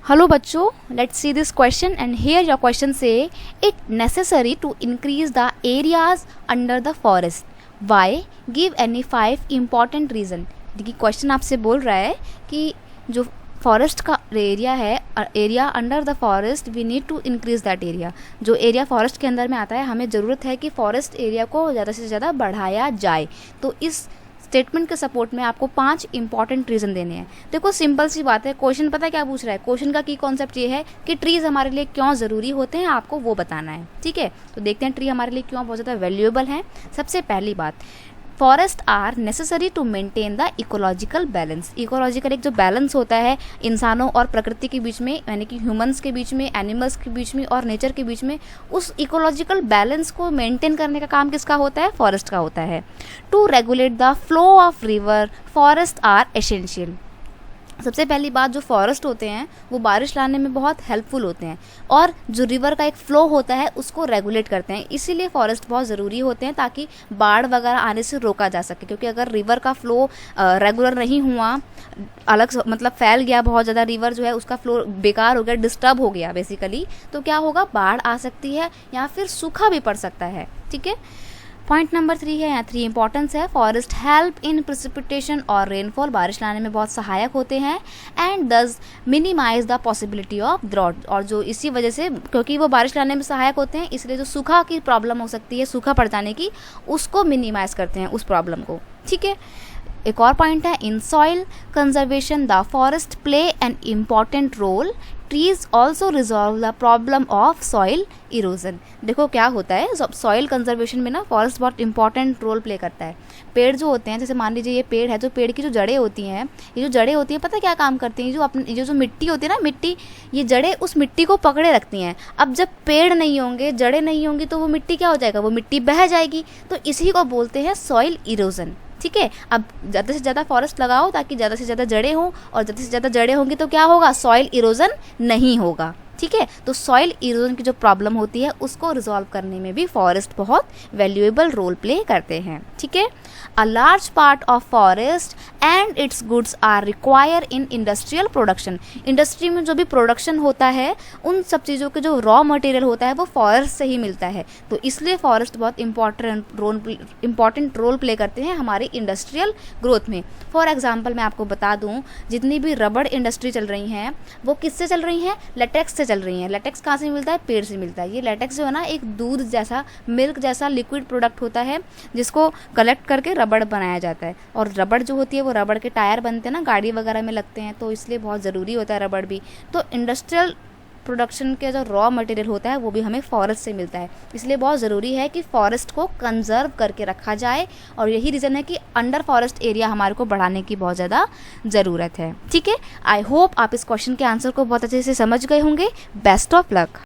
Hello बच्चों, let's see this question and here your question say it necessary to increase the areas under the forest. Why? Give any 5 important reason. देखिए question आपसे बोल रहा है कि जो forest का एरिया है, area under the forest, we need to increase that area. जो एरिया फॉरेस्ट के अंदर में आता है, हमें ज़रूरत है कि फॉरेस्ट एरिया को ज़्यादा से ज़्यादा बढ़ाया जाए. तो इस स्टेटमेंट के सपोर्ट में आपको 5 इंपॉर्टेंट रीज़न देने हैं. देखो सिंपल सी बात है, क्वेश्चन पता क्या पूछ रहा है. क्वेश्चन का की कॉन्सेप्ट ये है कि ट्रीज़ हमारे लिए क्यों ज़रूरी होते हैं, आपको वो बताना है. ठीक है, तो देखते हैं ट्री हमारे लिए क्यों बहुत ज़्यादा वैल्यूएबल हैं. सबसे पहली बात, forest are necessary to maintain the ecological balance. Ecological एक जो बैलेंस होता है इंसानों और प्रकृति के बीच में, यानी कि ह्यूमंस के बीच में, एनिमल्स के बीच में और नेचर के बीच में, उस इकोलॉजिकल बैलेंस को मेंटेन करने का काम किसका होता है? फॉरेस्ट का होता है. To regulate the flow of river, forest are essential. सबसे पहली बात, जो फॉरेस्ट होते हैं वो बारिश लाने में बहुत हेल्पफुल होते हैं और जो रिवर का एक फ़्लो होता है उसको रेगुलेट करते हैं. इसीलिए फॉरेस्ट बहुत ज़रूरी होते हैं ताकि बाढ़ वगैरह आने से रोका जा सके. क्योंकि अगर रिवर का फ़्लो रेगुलर नहीं हुआ, अलग मतलब फैल गया बहुत ज़्यादा, रिवर जो है उसका फ़्लो बेकार हो गया, डिस्टर्ब हो गया बेसिकली, तो क्या होगा? बाढ़ आ सकती है या फिर सूखा भी पड़ सकता है. ठीक है, पॉइंट नंबर 3 है, यहाँ 3 इंपॉर्टेंस है. फॉरेस्ट हेल्प इन प्रिसिपिटेशन और रेनफॉल, बारिश लाने में बहुत सहायक होते हैं. And thus minimize the possibility of drought, और जो इसी वजह से, क्योंकि वो बारिश लाने में सहायक होते हैं, इसलिए जो सूखा की प्रॉब्लम हो सकती है, सूखा पड़ जाने की, उसको मिनिमाइज करते हैं, उस प्रॉब्लम को. ठीक है, एक और पॉइंट है, in soil conservation the forest play an important role. Trees also resolve the problem of soil erosion. देखो क्या होता है, सॉइल कंजर्वेशन में ना फॉरेस्ट बहुत इंपॉर्टेंट रोल प्ले करता है. पेड़ जो होते हैं, जैसे मान लीजिए ये पेड़ है, जो पेड़ की जो जड़ें होती हैं, ये जो जड़ें होती हैं पता क्या काम करती हैं? जो अपनी जो मिट्टी होती है ना, मिट्टी, ये जड़ें उस मिट्टी को पकड़े रखती हैं. अब जब पेड़ नहीं होंगे, जड़ें नहीं होंगी, तो वो मिट्टी क्या हो जाएगा? वो मिट्टी बह जाएगी. तो इसी को बोलते हैं सॉइल इरोजन. ठीक है, अब ज़्यादा से ज़्यादा फॉरेस्ट लगाओ ताकि ज़्यादा से ज़्यादा जड़ें हों, और ज़्यादा से ज़्यादा जड़ें होंगी तो क्या होगा? सॉइल इरोजन नहीं होगा. ठीक है, तो सॉइल इरोजन की जो प्रॉब्लम होती है उसको रिजॉल्व करने में भी फॉरेस्ट बहुत वैल्यूएबल रोल प्ले करते हैं. ठीक है, a large part of forest and its goods are require in industrial production. Industry में जो भी प्रोडक्शन होता है, उन सब चीज़ों के जो रॉ मटेरियल होता है वो फॉरेस्ट से ही मिलता है. तो इसलिए फॉरेस्ट बहुत इंपॉर्टेंट रोल प्ले करते हैं हमारी इंडस्ट्रियल ग्रोथ में. फॉर एग्जाम्पल मैं आपको बता दूँ, जितनी भी रबड़ इंडस्ट्री चल रही हैं वो किससे चल रही हैं? लेटेक्स से चल रही हैं. लेटेक्स कहाँ से मिलता है? पेड़ से मिलता है. ये लेटेक्स जो है ना, एक दूध जैसा, मिल्क जैसा लिक्विड प्रोडक्ट होता है जिसको कलेक्ट करके रबड़ बनाया जाता है. और रबड़ जो होती है वो रबड़ के टायर बनते हैं ना, गाड़ी वगैरह में लगते हैं, तो इसलिए बहुत ज़रूरी होता है रबड़ भी. तो इंडस्ट्रियल प्रोडक्शन के जो रॉ मटेरियल होता है वो भी हमें फॉरेस्ट से मिलता है. इसलिए बहुत ज़रूरी है कि फॉरेस्ट को कंजर्व करके रखा जाए, और यही रीज़न है कि अंडर फॉरेस्ट एरिया हमारे को बढ़ाने की बहुत ज़्यादा ज़रूरत है. ठीक है, आई होप आप इस क्वेश्चन के आंसर को बहुत अच्छे से समझ गए होंगे. Best of luck.